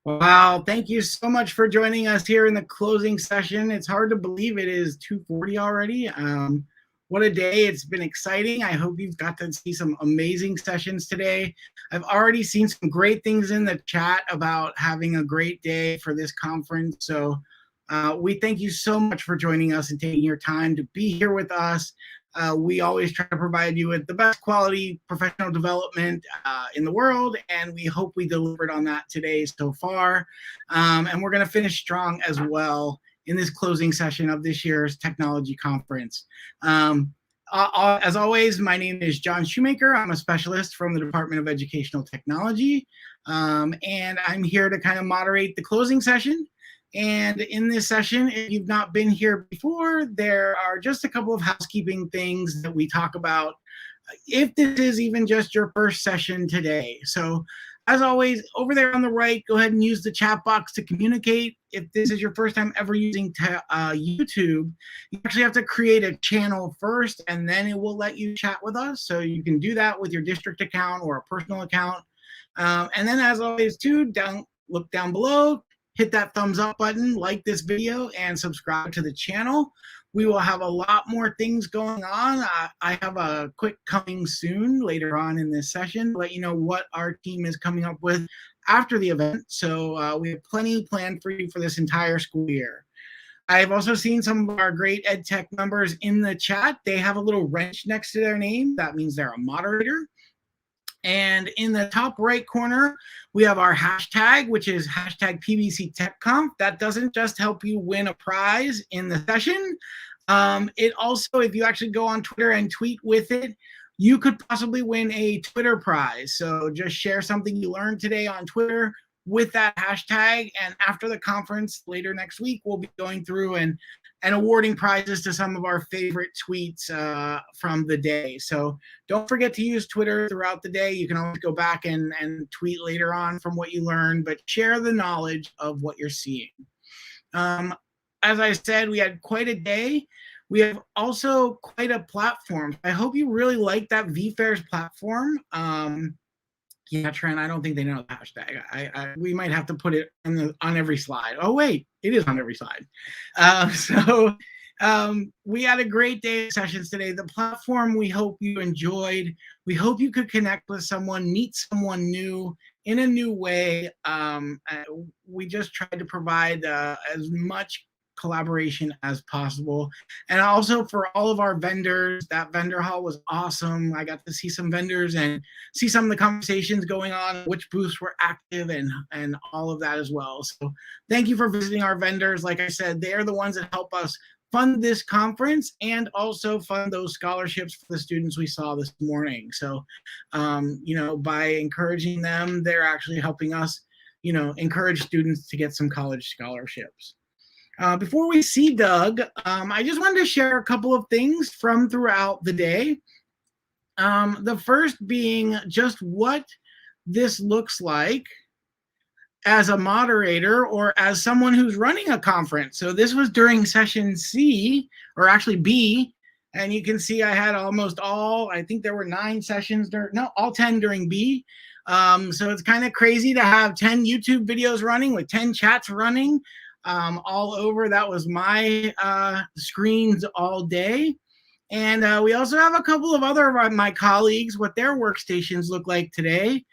Wow, thank you so much for joining us here in the closing session. It's hard to believe it is 2:40 already. What a day. It's been exciting. I hope you've got to see some amazing sessions today. I've already seen some great things in the chat about having a great day for this conference. So we thank you so much for joining us and taking your time to be here with us. We always try to provide you with the best quality professional development in the world, and we hope we delivered on that today so far. And we're going to finish strong as well in this closing session of this year's technology conference. As always, my name is John Shoemaker. I'm a specialist from the Department of Educational Technology, and I'm here to kind of moderate the closing session. And in this session, if you've not been here before, there are just a couple of housekeeping things that we talk about if this is even just your first session today. So as always, over there on the right, go ahead and use the chat box to communicate. If this is your first time ever using YouTube, you actually have to create a channel first, and then it will let you chat with us. So you can do that with your district account or a personal account. And then as always, too, look down below, hit that thumbs up button, like this video, and subscribe to the channel. We will have a lot more things going on. I have a quick coming soon later on in this session to let you know what our team is coming up with after the event. So we have plenty planned for you for this entire school year. I've also seen some of our great EdTech members in the chat. They have a little wrench next to their name. That means they're a moderator. And in the top right corner, we have our hashtag, which is hashtag PBCTechConf. That doesn't just help you win a prize in the session. It also, if you actually go on Twitter and tweet with it, you could possibly win a Twitter prize. So just share something you learned today on Twitter with that hashtag. And after the conference later next week, we'll be going through and awarding prizes to some of our favorite tweets from the day. So don't forget to use Twitter throughout the day. You can always go back and tweet later on from what you learned, but share the knowledge of what you're seeing. As I said, we had quite a day. We have also quite a platform. I hope you really like that VFairs platform. Yeah, Trent, I don't think they know the hashtag. We might have to put it on every slide. Oh, wait, it is on every slide. We had a great day of sessions today. The platform we hope you enjoyed. We hope you could connect with someone, meet someone new in a new way. We just tried to provide as much collaboration as possible. And also for all of our vendors, that vendor hall was awesome. I got to see some vendors and see some of the conversations going on, which booths were active and all of that as well. So thank you for visiting our vendors. Like I said, they're the ones that help us fund this conference and also fund those scholarships for the students we saw this morning. So, by encouraging them, they're actually helping us, encourage students to get some college scholarships. Before we see Doug, I just wanted to share a couple of things from throughout the day. The first being just what this looks like as a moderator or as someone who's running a conference. So this was during session C, or actually B, and you can see I had almost all, I think there were 9 sessions, all 10 during B. So it's kind of crazy to have 10 YouTube videos running with 10 chats running. All over. That was my screens all day. And we also have a couple of other of my colleagues, what their workstations look like today.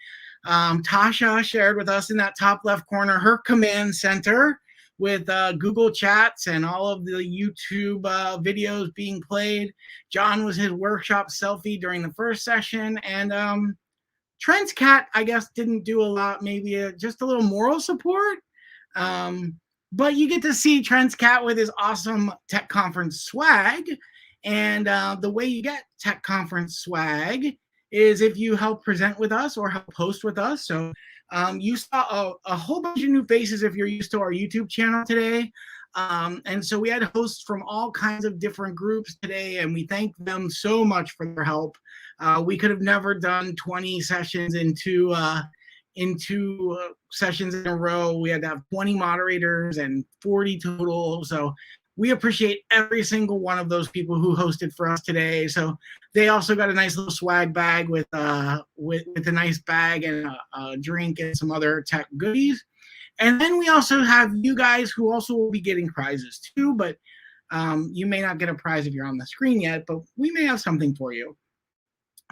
Tasha shared with us in that top left corner her command center with Google Chats and all of the YouTube videos being played. John was his workshop selfie during the first session. And Trent's cat, I guess, didn't do a lot, maybe just a little moral support. But you get to see Trent's cat with his awesome tech conference swag. And the way you get tech conference swag is if you help present with us or help host with us. So you saw a whole bunch of new faces if you're used to our YouTube channel today. And so we had hosts from all kinds of different groups today, and we thank them so much for their help. We could have never done 20 sessions in two sessions in a row. We had to have 20 moderators and 40 total. So we appreciate every single one of those people who hosted for us today. So they also got a nice little swag bag with a nice bag and a drink and some other tech goodies. And then we also have you guys who also will be getting prizes too, but you may not get a prize if you're on the screen yet, but we may have something for you.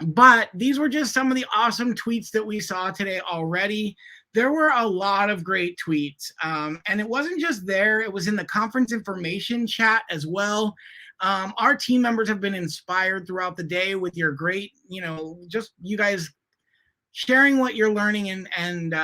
But these were just some of the awesome tweets that we saw today already. There were a lot of great tweets. And it wasn't just there, it was in the conference information chat as well. Our team members have been inspired throughout the day with your great, just you guys sharing what you're learning and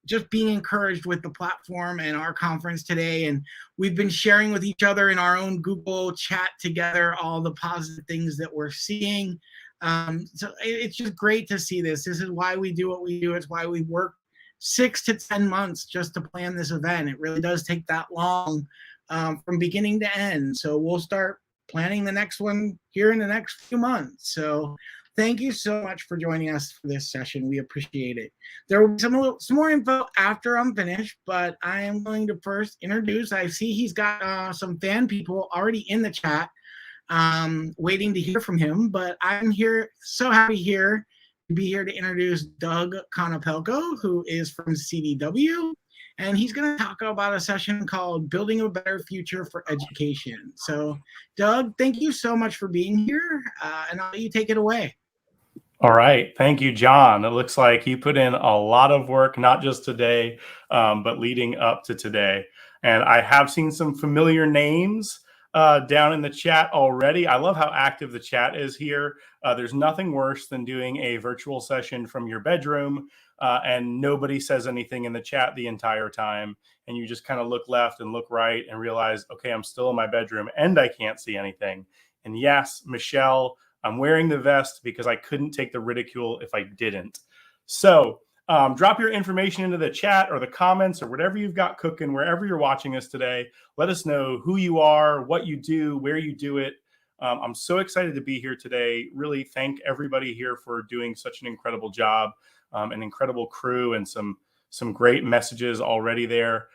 just being encouraged with the platform and our conference today. And we've been sharing with each other in our own Google chat together all the positive things that we're seeing. So it's just great to see this. This is why we do what we do. It's why we work 6 to 10 months just to plan this event. It really does take that long from beginning to end. So we'll start planning the next one here in the next few months. So thank you so much for joining us for this session. We appreciate it. There will be some more info after I'm finished, but I am going to first introduce, I see he's got some fan people already in the chat waiting to hear from him, but I'm here, so happy to be here to introduce Doug Konopelko, who is from CDW, and he's going to talk about a session called Building a Better Future for Education. So, Doug, thank you so much for being here, and I'll let you take it away. All right. Thank you, John. It looks like you put in a lot of work, not just today, but leading up to today. And I have seen some familiar names down in the chat already. I love how active the chat is here. There's nothing worse than doing a virtual session from your bedroom and nobody says anything in the chat the entire time. And you just kind of look left and look right and realize, okay, I'm still in my bedroom and I can't see anything. And yes, Michelle, I'm wearing the vest because I couldn't take the ridicule if I didn't. So drop your information into the chat or the comments or whatever you've got cooking, wherever you're watching us today. Let us know who you are, what you do, where you do it. I'm so excited to be here today. Really thank everybody here for doing such an incredible job, an incredible crew, and some great messages already there.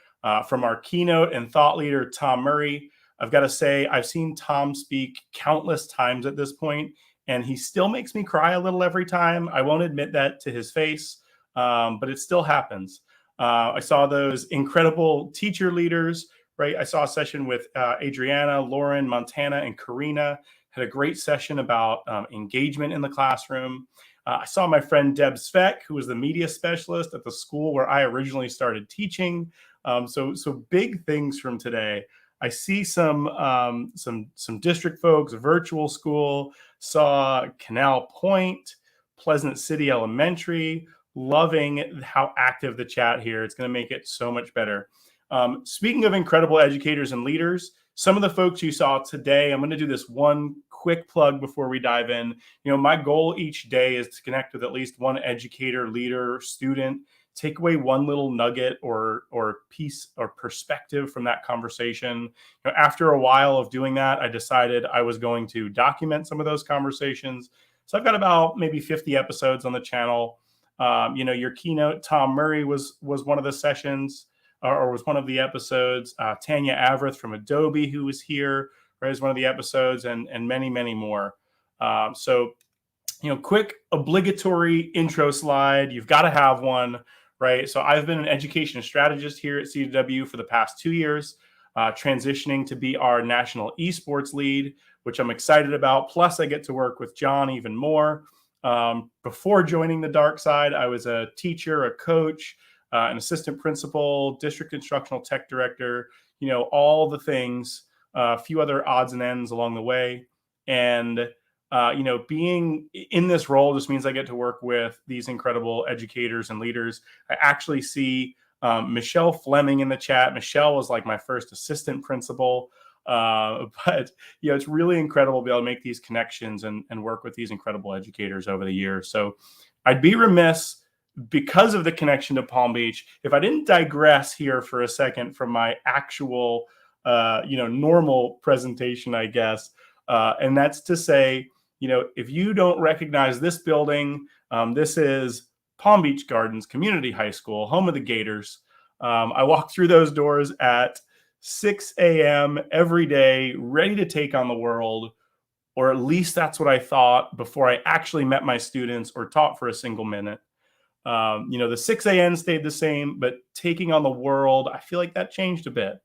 From our keynote and thought leader, Tom Murray. I've got to say, I've seen Tom speak countless times at this point, and he still makes me cry a little every time. I won't admit that to his face, but it still happens. I saw those incredible teacher leaders, right? I saw a session with Adriana, Lauren, Montana, and Karina. Had a great session about engagement in the classroom. I saw my friend Deb Sveck, who was the media specialist at the school where I originally started teaching. So big things from today. I see some district folks, virtual school, saw Canal Point, Pleasant City Elementary, loving how active the chat here. It's going to make it so much better. Speaking of incredible educators and leaders, some of the folks you saw today, I'm going to do this one quick plug before we dive in. My goal each day is to connect with at least one educator, leader, student, take away one little nugget or piece or perspective from that conversation. After a while of doing that, I decided I was going to document some of those conversations. So I've got about maybe 50 episodes on the channel. Your keynote, Tom Murray was one of the sessions or was one of the episodes. Tanya Aver from Adobe, who was here, right, is one of the episodes, and many, many more. Quick obligatory intro slide. You've got to have one. Right. So I've been an education strategist here at CDW for the past 2 years, transitioning to be our national esports lead, which I'm excited about. Plus, I get to work with John even more. Before joining the dark side, I was a teacher, a coach, an assistant principal, district instructional tech director, all the things, a few other odds and ends along the way. And being in this role just means I get to work with these incredible educators and leaders. I actually see Michelle Fleming in the chat. Michelle was like my first assistant principal. But it's really incredible to be able to make these connections and work with these incredible educators over the years. So I'd be remiss, because of the connection to Palm Beach, if I didn't digress here for a second from my actual, normal presentation, I guess. And that's to say, if you don't recognize this building, this is Palm Beach Gardens Community High School, home of the Gators. I walk through those doors at 6 a.m. every day, ready to take on the world, or at least that's what I thought before I actually met my students or taught for a single minute. The 6 a.m. stayed the same, but taking on the world, I feel like that changed a bit.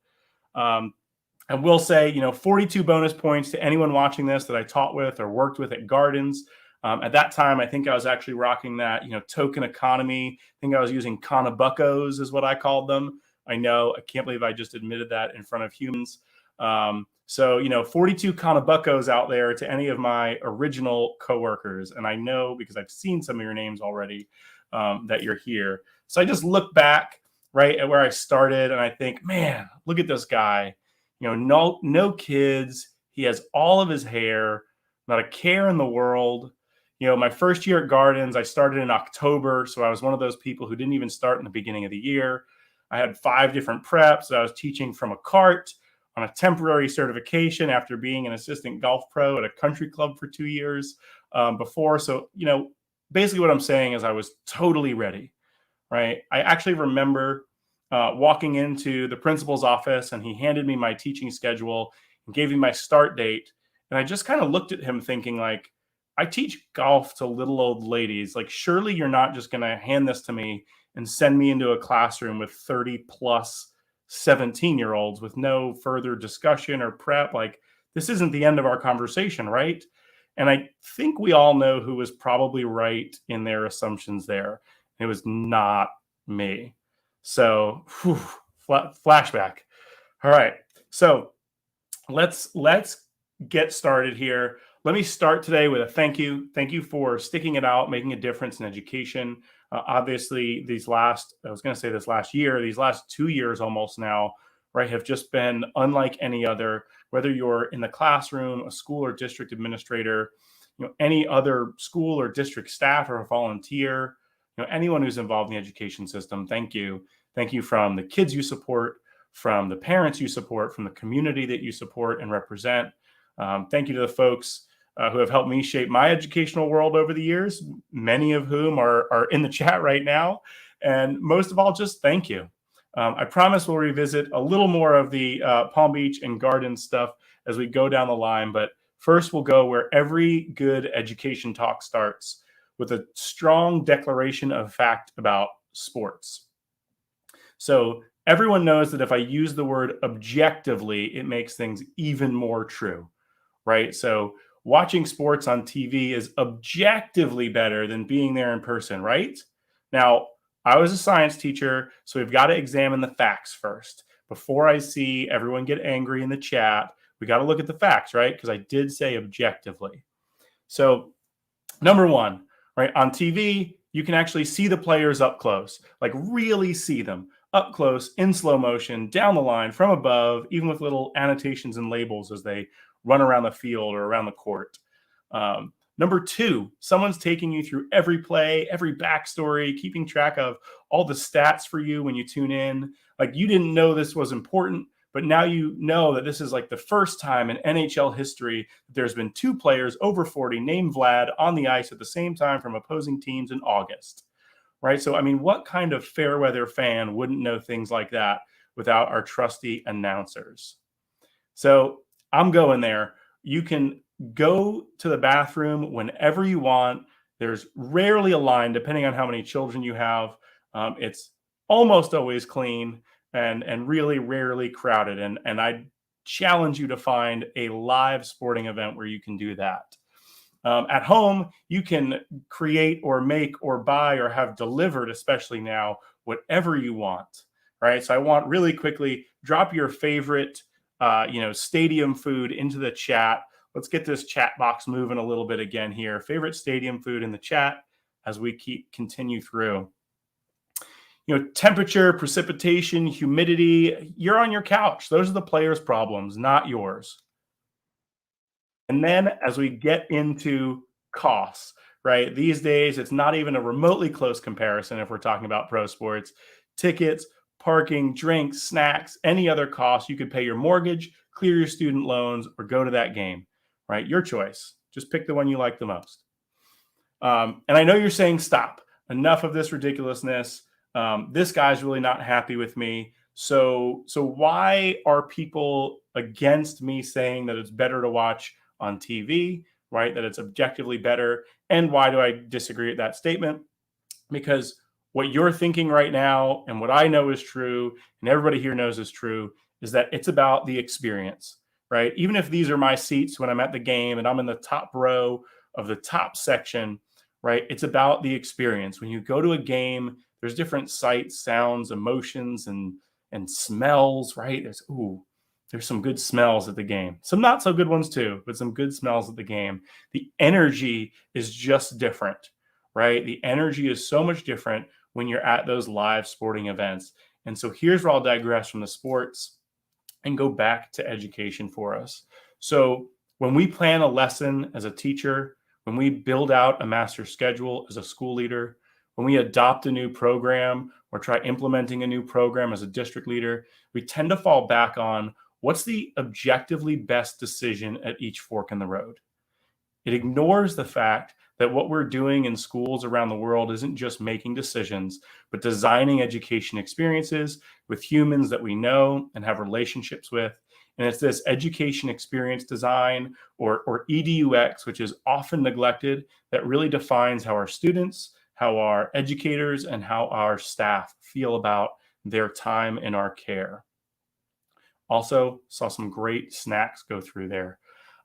I will say, 42 bonus points to anyone watching this that I taught with or worked with at Gardens. At that time, I think I was actually rocking that, token economy. I think I was using Konopelkos is what I called them. I know, I can't believe I just admitted that in front of humans. 42 Konopelkos out there to any of my original coworkers. And I know, because I've seen some of your names already, that you're here. So I just look back right at where I started and I think, man, look at this guy. No kids. He has all of his hair, not a care in the world. My first year at Gardens, I started in October. So I was one of those people who didn't even start in the beginning of the year. I had 5 different preps that I was teaching from a cart on a temporary certification after being an assistant golf pro at a country club for 2 years before. So, basically what I'm saying is I was totally ready, right? I actually remember walking into the principal's office and he handed me my teaching schedule and gave me my start date. And I just kind of looked at him thinking like, I teach golf to little old ladies. Like, surely you're not just going to hand this to me and send me into a classroom with 30 plus 17-year-olds with no further discussion or prep. Like, this isn't the end of our conversation, right? And I think we all know who was probably right in their assumptions there. It was not me. So, flashback. All right. So let's get started here. Let me start today with a thank you. Thank you for sticking it out, making a difference in education. Obviously, these last 2 years almost now, right, have just been unlike any other. Whether you're in the classroom, a school or district administrator, any other school or district staff or a volunteer, anyone who's involved in the education system, thank you. Thank you from the kids you support, from the parents you support, from the community that you support and represent. Thank you to the folks who have helped me shape my educational world over the years, many of whom are in the chat right now. And most of all, just thank you. I promise we'll revisit a little more of the Palm Beach and Garden stuff as we go down the line. But first, we'll go where every good education talk starts, with a strong declaration of fact about sports. So everyone knows that if I use the word objectively, it makes things even more true, right? So watching sports on TV is objectively better than being there in person, right? Now, I was a science teacher, so we've got to examine the facts first. Before I see everyone get angry in the chat, we got to look at the facts, right? Because I did say objectively. So number one, right, on TV, you can actually see the players up close, like really see them up close in slow motion, down the line, from above, even with little annotations and labels as they run around the field or around the court. Number two, someone's taking you through every play, every backstory, keeping track of all the stats for you when you tune in. Like, you didn't know this was important, but now you know that this is like the first time in NHL history that there's been 2 players over 40 named Vlad on the ice at the same time from opposing teams in August, right? So, I mean, what kind of fair weather fan wouldn't know things like that without our trusty announcers? So I'm going there. You can go to the bathroom whenever you want. There's rarely a line, depending on how many children you have. It's almost always clean and really rarely crowded. And I challenge you to find a live sporting event where you can do that. At home, you can create or make or buy or have delivered, especially now, whatever you want, right? So I want really quickly, drop your favorite stadium food into the chat. Let's get this chat box moving a little bit again here. Favorite stadium food in the chat as we continue through. Temperature, precipitation, humidity, you're on your couch. Those are the players' problems, not yours. And then as we get into costs, right? These days, it's not even a remotely close comparison if we're talking about pro sports. Tickets, parking, drinks, snacks, any other costs. You could pay your mortgage, clear your student loans, or go to that game, right? Your choice. Just pick the one you like the most. And I know you're saying, stop. Enough of this ridiculousness. This guy's really not happy with me. So why are people against me saying that it's better to watch on TV, right? That it's objectively better. And why do I disagree with that statement? Because what you're thinking right now and what I know is true and everybody here knows is true is that it's about the experience, right? Even if these are my seats when I'm at the game and I'm in the top row of the top section, right? It's about the experience. When you go to a game, there's different sights, sounds, emotions, and smells, right? There's some good smells at the game. Some not so good ones too, but some good smells at the game. The energy is just different, right? The energy is so much different when you're at those live sporting events. And so here's where I'll digress from the sports and go back to education for us. So when we plan a lesson as a teacher, when we build out a master schedule as a school leader, when we adopt a new program or try implementing a new program as a district leader, we tend to fall back on what's the objectively best decision at each fork in the road. It ignores the fact that what we're doing in schools around the world isn't just making decisions, but designing education experiences with humans that we know and have relationships with. And it's this education experience design or EDUX, which is often neglected, that really defines how our students, how our educators, and how our staff feel about their time in our care. Also, saw some great snacks go through there.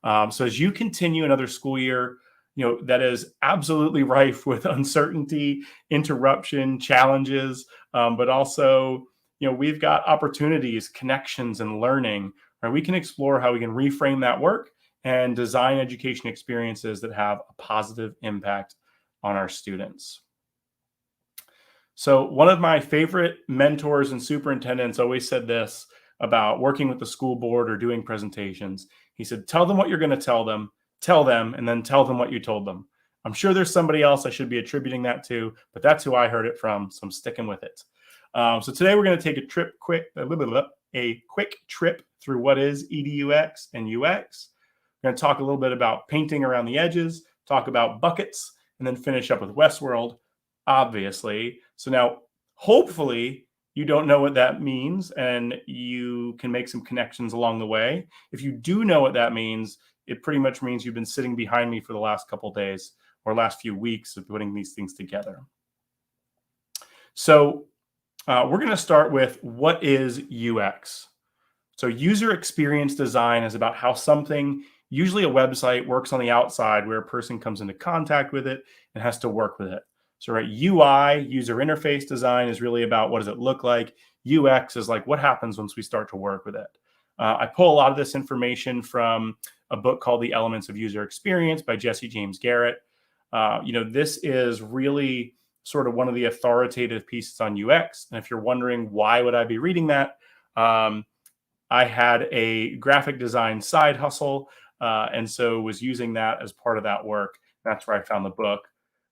So as you continue another school year, that is absolutely rife with uncertainty, interruption, challenges, but also, we've got opportunities, connections, and learning. Right? We can explore how we can reframe that work and design education experiences that have a positive impact on our students. So one of my favorite mentors and superintendents always said this about working with the school board or doing presentations. He said, tell them what you're going to tell them, and then tell them what you told them. I'm sure there's somebody else I should be attributing that to, but that's who I heard it from, so I'm sticking with it. So today we're going to take a quick trip through what is EDUX and UX. We're going to talk a little bit about painting around the edges, talk about buckets, and then finish up with Westworld, obviously. So now, hopefully, you don't know what that means and you can make some connections along the way. If you do know what that means, it pretty much means you've been sitting behind me for the last couple of days or last few weeks of putting these things together. So we're going to start with what is UX. So user experience design is about how something, usually a website, works on the outside where a person comes into contact with it and has to work with it. So right, UI, user interface design, is really about what does it look like. UX is like what happens once we start to work with it. I pull a lot of this information from a book called The Elements of User Experience by Jesse James Garrett. This is really sort of one of the authoritative pieces on UX. And if you're wondering why would I be reading that, I had a graphic design side hustle, and so was using that as part of that work. That's where I found the book.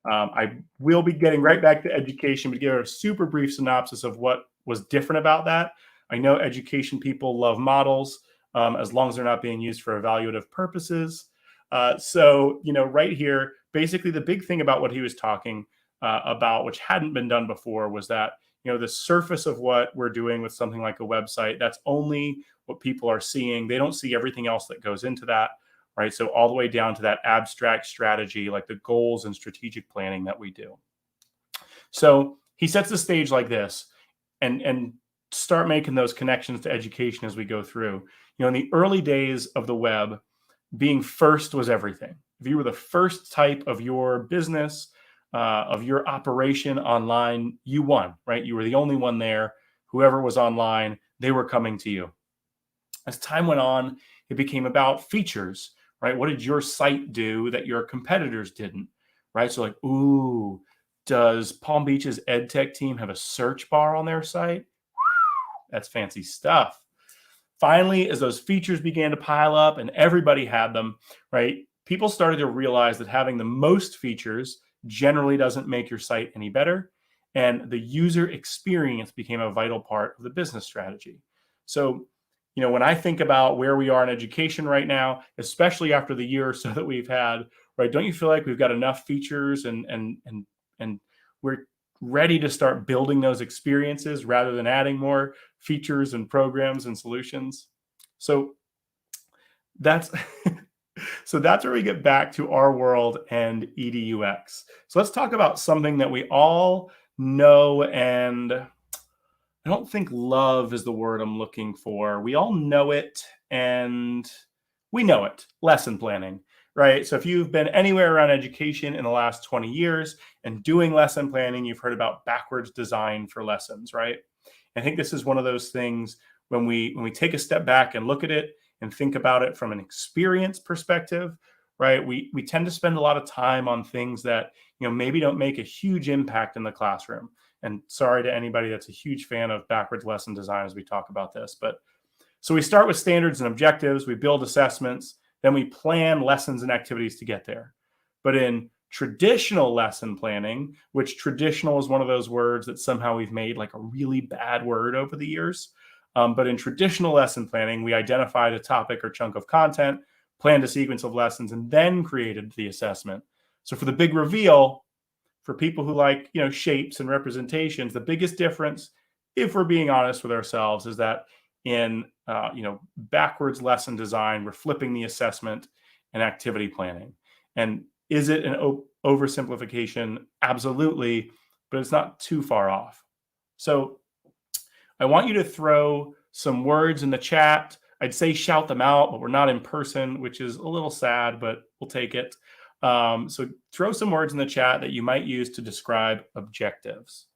I will be getting right back to education, but give a super brief synopsis of what was different about that. I know education people love models as long as they're not being used for evaluative purposes. So right here, basically the big thing about what he was talking about, which hadn't been done before, was that the surface of what we're doing with something like a website, that's only what people are seeing. They don't see everything else that goes into that. Right. So all the way down to that abstract strategy, like the goals and strategic planning that we do. So he sets the stage like this and start making those connections to education as we go through. In the early days of the web, being first was everything. If you were the first type of your business, of your operation online, you won, right? You were the only one there. Whoever was online, they were coming to you. As time went on, it became about features. Right? What did your site do that your competitors didn't? Right? So like, ooh, does Palm Beach's EdTech team have a search bar on their site? That's fancy stuff. Finally, as those features began to pile up and everybody had them, right? People started to realize that having the most features generally doesn't make your site any better. And the user experience became a vital part of the business strategy. So when I think about where we are in education right now, especially after the year or so that we've had, right? Don't you feel like we've got enough features and we're ready to start building those experiences rather than adding more features and programs and solutions? So that's where we get back to our world and EDUX. So let's talk about something that we all know, and I don't think love is the word I'm looking for. We all know it, and we know it. Lesson planning, right? So if you've been anywhere around education in the last 20 years and doing lesson planning, you've heard about backwards design for lessons, right? I think this is one of those things when we take a step back and look at it and think about it from an experience perspective, right? We tend to spend a lot of time on things that, maybe don't make a huge impact in the classroom. And sorry to anybody that's a huge fan of backwards lesson design as we talk about this, but so we start with standards and objectives, we build assessments, then we plan lessons and activities to get there. But in traditional lesson planning, which traditional is one of those words that somehow we've made like a really bad word over the years. But in traditional lesson planning, we identified a topic or chunk of content, planned a sequence of lessons, and then created the assessment. So for the big reveal, for people who like, shapes and representations, the biggest difference, if we're being honest with ourselves, is that in backwards lesson design, we're flipping the assessment and activity planning. And is it an oversimplification? Absolutely, but it's not too far off. So I want you to throw some words in the chat. I'd say shout them out, but we're not in person, which is a little sad, but we'll take it. So throw some words in the chat that you might use to describe objectives.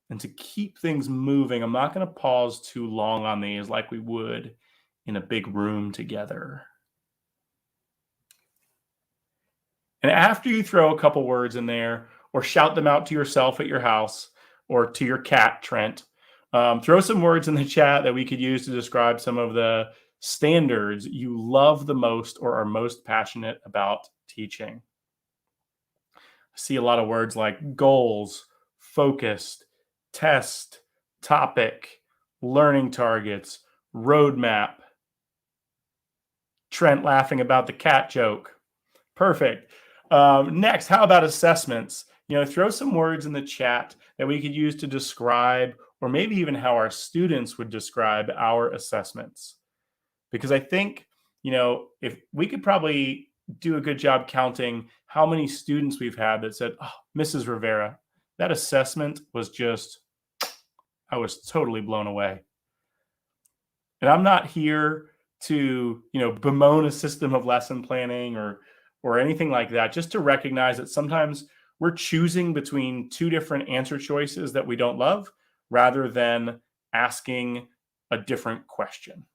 And to keep things moving, I'm not going to pause too long on these like we would in a big room together. And after you throw a couple words in there or shout them out to yourself at your house or to your cat, Trent, throw some words in the chat that we could use to describe some of the standards you love the most or are most passionate about teaching. I see a lot of words like goals, focused, test, topic, learning targets, roadmap. Trent laughing about the cat joke. Perfect. Next, how about assessments? Throw some words in the chat that we could use to describe, or maybe even how our students would describe our assessments. Because I think, if we could probably do a good job counting how many students we've had that said, oh, Mrs. Rivera, that assessment was just, I was totally blown away. And I'm not here to, bemoan a system of lesson planning or anything like that, just to recognize that sometimes we're choosing between two different answer choices that we don't love rather than asking a different question.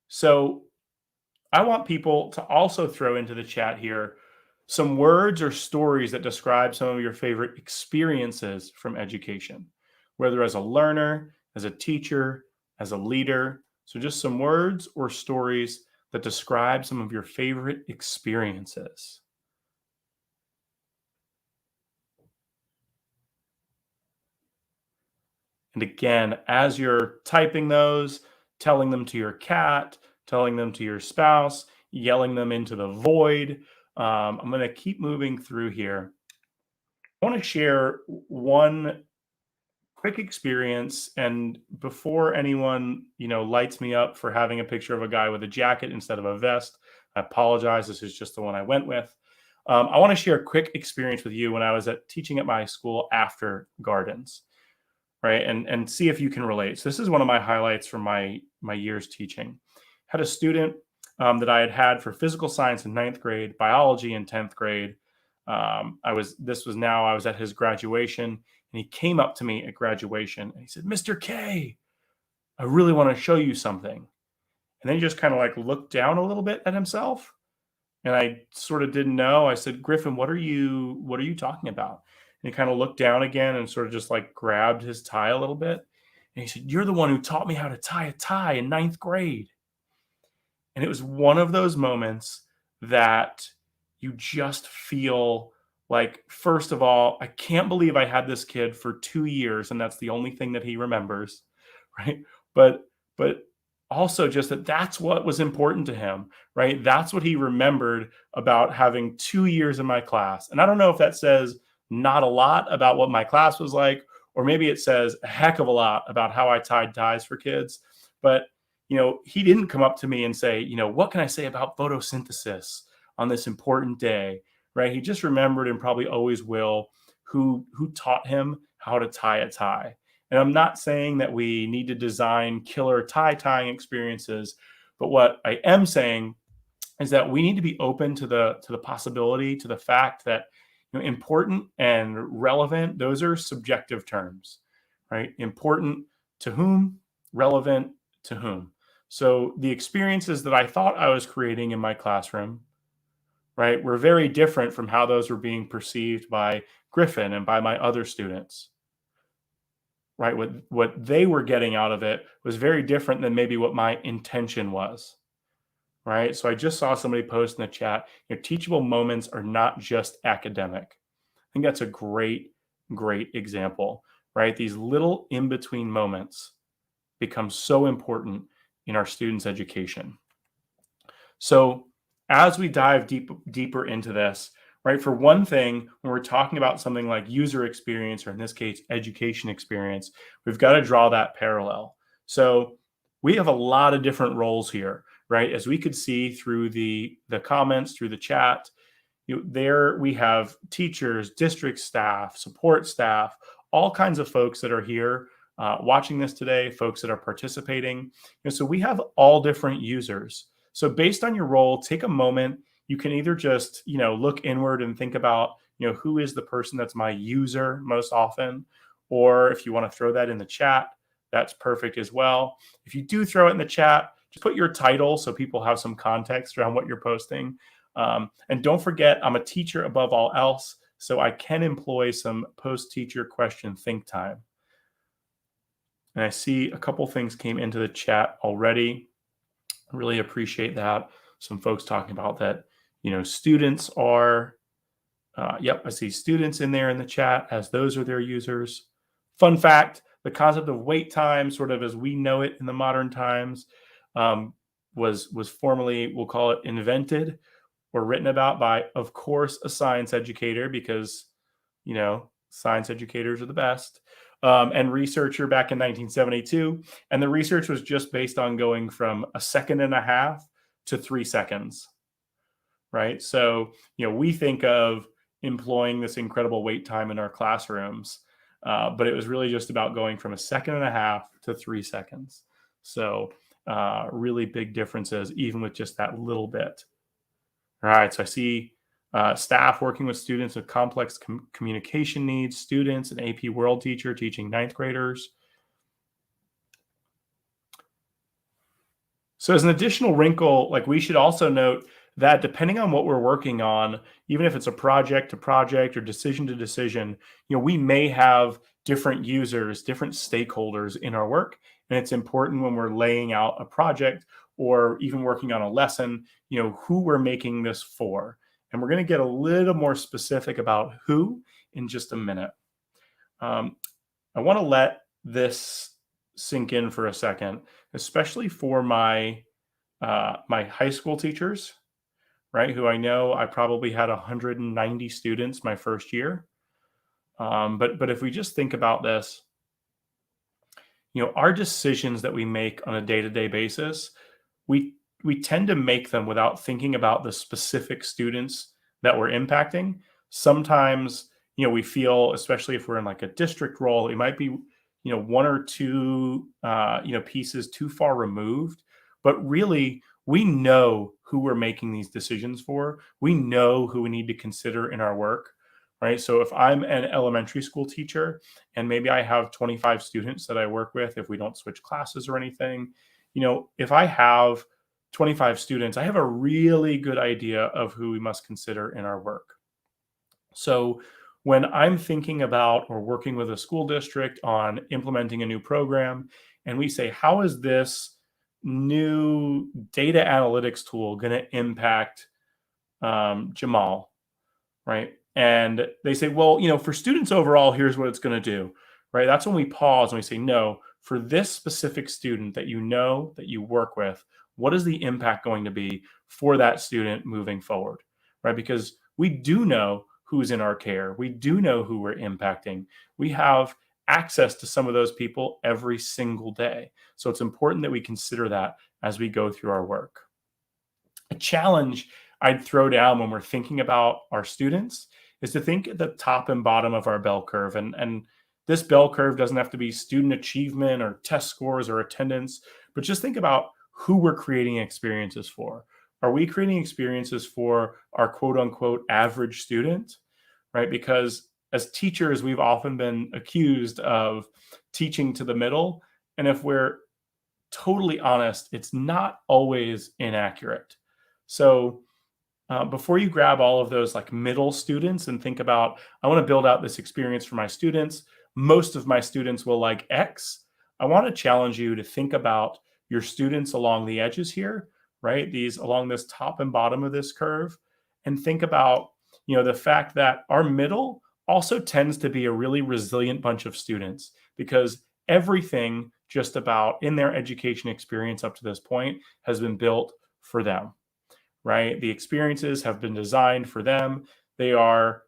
So I want people to also throw into the chat here some words or stories that describe some of your favorite experiences from education, whether as a learner, as a teacher, as a leader. So just some words or stories that describe some of your favorite experiences. And again, as you're typing those, telling them to your cat, telling them to your spouse, yelling them into the void. I'm going to keep moving through here. I want to share one quick experience. And before anyone, lights me up for having a picture of a guy with a jacket instead of a vest, I apologize. This is just the one I went with. I want to share a quick experience with you when I was teaching at my school after Gardens. Right. And see if you can relate. So this is one of my highlights from my years teaching. Had a student that I had for physical science in 9th grade, biology in 10th grade. I was at his graduation, and he came up to me at graduation and he said, Mr. K, I really want to show you something. And then he just kind of like looked down a little bit at himself. And I sort of didn't know. I said, Griffin, what are you talking about? And he kind of looked down again and sort of just like grabbed his tie a little bit. And he said, you're the one who taught me how to tie a tie in 9th grade. And it was one of those moments that you just feel like, first of all, I can't believe I had this kid for 2 years and that's the only thing that he remembers, right? But also just that's what was important to him, right? That's what he remembered about having 2 years in my class. And I don't know if that says not a lot about what my class was like, or maybe it says a heck of a lot about how I tied ties for kids. But, he didn't come up to me and say, what can I say about photosynthesis on this important day, right? He just remembered and probably always will who taught him how to tie a tie. And I'm not saying that we need to design killer tie tying experiences, but what I am saying is that we need to be open to the possibility, to the fact that important and relevant, those are subjective terms, right? Important to whom, relevant to whom. So the experiences that I thought I was creating in my classroom, right, were very different from how those were being perceived by Griffin and by my other students. Right, what they were getting out of it was very different than maybe what my intention was. Right, so I just saw somebody post in the chat, teachable moments are not just academic. I think that's a great example, right? These little in between moments become so important in our students' education. So as we dive deeper into this, right, for one thing, when we're talking about something like user experience, or in this case, education experience, we've got to draw that parallel. So we have a lot of different roles here, right? As we could see through the comments, through the chat, there we have teachers, district staff, support staff, all kinds of folks that are here watching this today, folks that are participating. So we have all different users. So based on your role, take a moment. You can either just, look inward and think about, who is the person that's my user most often, or if you want to throw that in the chat, that's perfect as well. If you do throw it in the chat, just put your title so people have some context around what you're posting. And don't forget, I'm a teacher above all else, so I can employ some post-teacher question think time. And I see a couple things came into the chat already. Really appreciate that. Some folks talking about that, students are, yep, I see students in there in the chat as those are their users. Fun fact, the concept of wait time, sort of as we know it in the modern times, was formerly, we'll call it, invented or written about by, of course, a science educator, because, science educators are the best, and researcher back in 1972. And the research was just based on going from 1.5 seconds to 3 seconds, right? So, we think of employing this incredible wait time in our classrooms, but it was really just about going from 1.5 seconds to 3 seconds. So really big differences, even with just that little bit. All right, so I see staff working with students with complex communication needs, students, an AP World teacher teaching 9th graders. So as an additional wrinkle, we should also note that depending on what we're working on, even if it's a project to project or decision to decision, we may have different users, different stakeholders in our work. And it's important when we're laying out a project or even working on a lesson, who we're making this for. And we're going to get a little more specific about who in just a minute. I want to let this sink in for a second, especially for my my high school teachers, right? Who I know I probably had 190 students my first year. But if we just think about this, our decisions that we make on a day-to-day basis, we tend to make them without thinking about the specific students that we're impacting. Sometimes, we feel, especially if we're in a district role, it might be, one or two, pieces too far removed. But really, we know who we're making these decisions for. We know who we need to consider in our work, right? So if I'm an elementary school teacher and maybe I have 25 students that I work with, if we don't switch classes or anything, if I have 25 students, I have a really good idea of who we must consider in our work. So when I'm thinking about or working with a school district on implementing a new program, and we say, how is this new data analytics tool going to impact Jamal, right? And they say, well, for students overall, here's what it's going to do, right? That's when we pause and we say, no, for this specific student that that you work with, what is the impact going to be for that student moving forward, right? Because we do know who's in our care. We do know who we're impacting. We have access to some of those people every single day. So it's important that we consider that as we go through our work. A challenge I'd throw down when we're thinking about our students is to think at the top and bottom of our bell curve. And this bell curve doesn't have to be student achievement or test scores or attendance, but just think about who we're creating experiences for. Are we creating experiences for our quote unquote average student, right? Because as teachers, we've often been accused of teaching to the middle. And if we're totally honest, it's not always inaccurate. So before you grab all of those like middle students and think about, I want to build out this experience for my students. Most of my students will like X. I want to challenge you to think about your students along the edges here, right? These along this top and bottom of this curve, and think about, the fact that our middle also tends to be a really resilient bunch of students because everything just about in their education experience up to this point has been built for them, right? The experiences have been designed for them. They are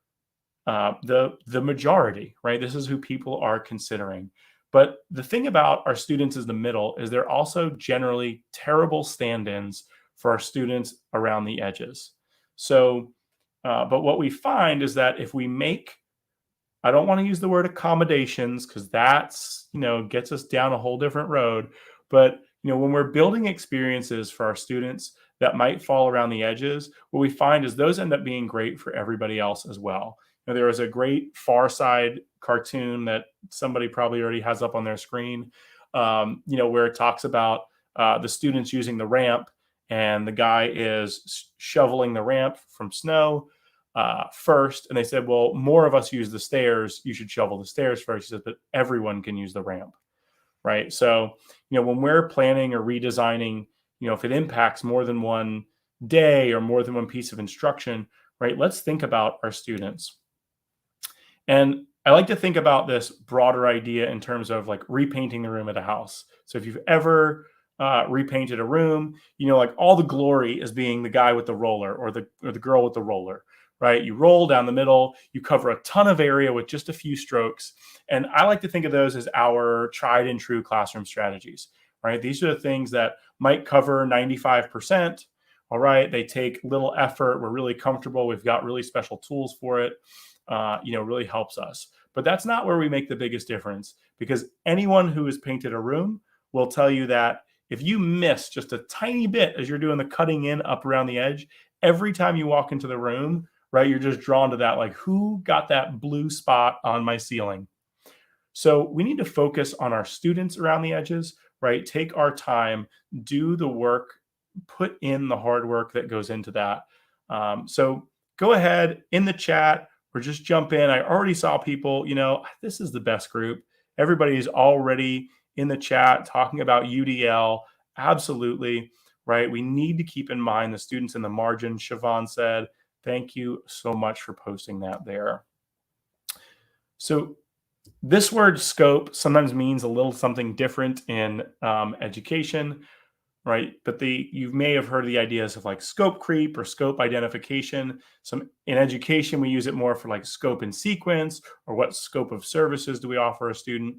the majority, right? This is who people are considering. But the thing about our students is the middle is they're also generally terrible stand-ins for our students around the edges. So, but what we find is that if we make, I don't want to use the word accommodations because that's, gets us down a whole different road. But, when we're building experiences for our students that might fall around the edges, what we find is those end up being great for everybody else as well. There was a great Far Side cartoon that somebody probably already has up on their screen, where it talks about the students using the ramp, and the guy is shoveling the ramp from snow first. And they said, well, more of us use the stairs. You should shovel the stairs first. He said, but everyone can use the ramp, right? So, when we're planning or redesigning, if it impacts more than one day or more than one piece of instruction, right, let's think about our students. And I like to think about this broader idea in terms of like repainting the room at a house. So if you've ever repainted a room, like all the glory is being the guy with the roller or the girl with the roller, right? You roll down the middle, you cover a ton of area with just a few strokes. And I like to think of those as our tried and true classroom strategies, right? These are the things that might cover 95%. All right. They take little effort. We're really comfortable. We've got really special tools for it. Really helps us. But that's not where we make the biggest difference, because anyone who has painted a room will tell you that if you miss just a tiny bit as you're doing the cutting in up around the edge, every time you walk into the room, right, you're just drawn to that, like, who got that blue spot on my ceiling? So we need to focus on our students around the edges, right? Take our time, do the work, put in the hard work that goes into that. So go ahead in the chat or just jump in. I already saw people, this is the best group. Everybody's already in the chat talking about UDL. Absolutely, right? We need to keep in mind the students in the margin. Siobhan said, thank you so much for posting that there. So this word scope sometimes means a little something different in education, right? But you may have heard the ideas of like scope creep or scope identification. In education, we use it more for like scope and sequence, or what scope of services do we offer a student.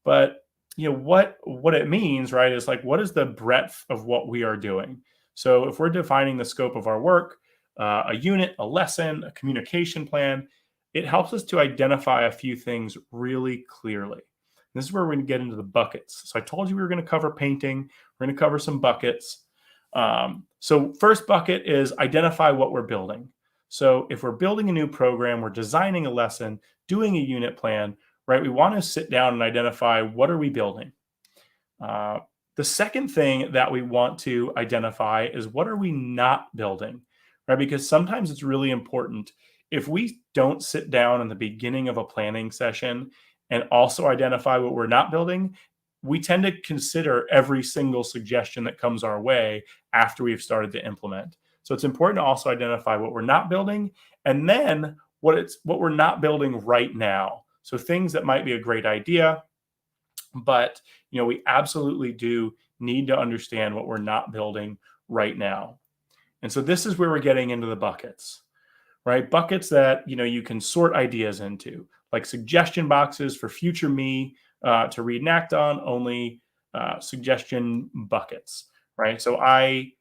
But what it means, right, is like, what is the breadth of what we are doing? So if we're defining the scope of our work, a unit, a lesson, a communication plan, it helps us to identify a few things really clearly. This is where we're going to get into the buckets. So I told you we were going to cover painting. We're going to cover some buckets. So first bucket is identify what we're building. So if we're building a new program, we're designing a lesson, doing a unit plan, right? We want to sit down and identify, what are we building? The second thing that we want to identify is, what are we not building, right? Because sometimes it's really important. If we don't sit down in the beginning of a planning session and also identify what we're not building, we tend to consider every single suggestion that comes our way after we've started to implement. So it's important to also identify what we're not building, and then what we're not building right now. So things that might be a great idea, but we absolutely do need to understand what we're not building right now. And so this is where we're getting into the buckets, right? Buckets that you can sort ideas into, like suggestion boxes for future me to read and act on, only suggestion buckets, right? So I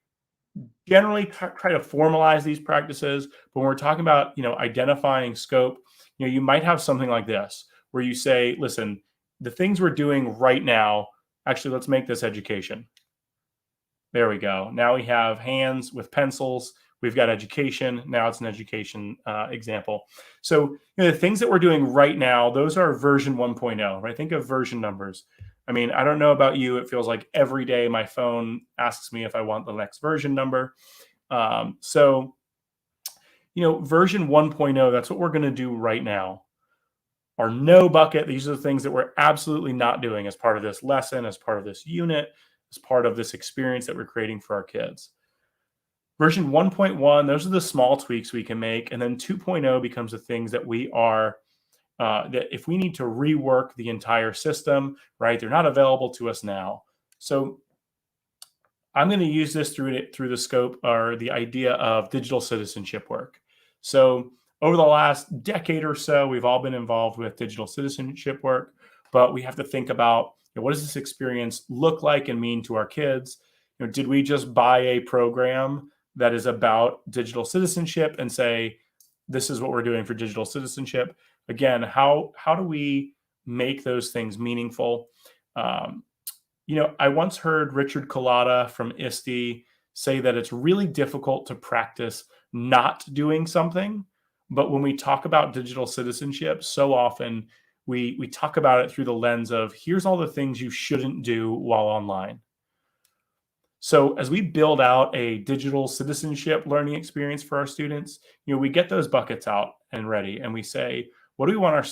generally try to formalize these practices. But when we're talking about, identifying scope, you might have something like this where you say, listen, the things we're doing right now, actually, let's make this education. There we go. Now we have hands with pencils. We've got education. Now it's an education example. So the things that we're doing right now, those are version 1.0, right? Think of version numbers. I mean, I don't know about you. It feels like every day my phone asks me if I want the next version number. So, version 1.0, that's what we're going to do right now. Our no bucket, these are the things that we're absolutely not doing as part of this lesson, as part of this unit, as part of this experience that we're creating for our kids. Version 1.1, those are the small tweaks we can make. And then 2.0 becomes the things that we are, that if we need to rework the entire system, right, they're not available to us now. So I'm going to use this through the scope or the idea of digital citizenship work. So over the last decade or so, we've all been involved with digital citizenship work, but we have to think about, what does this experience look like and mean to our kids? Did we just buy a program that is about digital citizenship and say, this is what we're doing for digital citizenship? Again, how do we make those things meaningful? I once heard Richard Collada from ISTE say that it's really difficult to practice not doing something. But when we talk about digital citizenship, so often we talk about it through the lens of here's all the things you shouldn't do while online. So as we build out a digital citizenship learning experience for our students, we get those buckets out and ready, and we say, what do we want our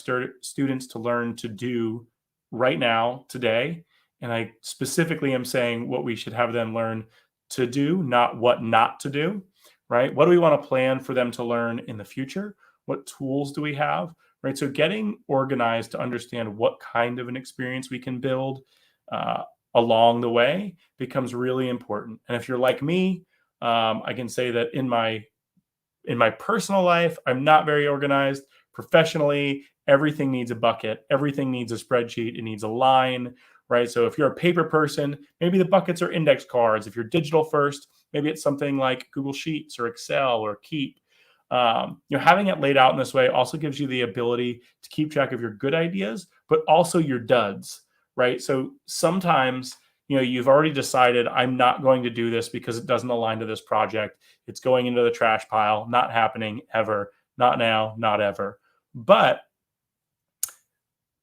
students to learn to do right now, today? And I specifically am saying what we should have them learn to do, not what not to do, right? What do we want to plan for them to learn in the future? What tools do we have, right? So getting organized to understand what kind of an experience we can build along the way becomes really important. And if you're like me, I can say that in my personal life, I'm not very organized. Professionally, everything needs a bucket. Everything needs a spreadsheet. It needs a line, right? So if you're a paper person, maybe the buckets are index cards. If you're digital first, maybe it's something like Google Sheets or Excel or Keep. Having it laid out in this way also gives you the ability to keep track of your good ideas, but also your duds, right? So sometimes, you've already decided I'm not going to do this because it doesn't align to this project. It's going into the trash pile, not happening ever, not now, not ever. But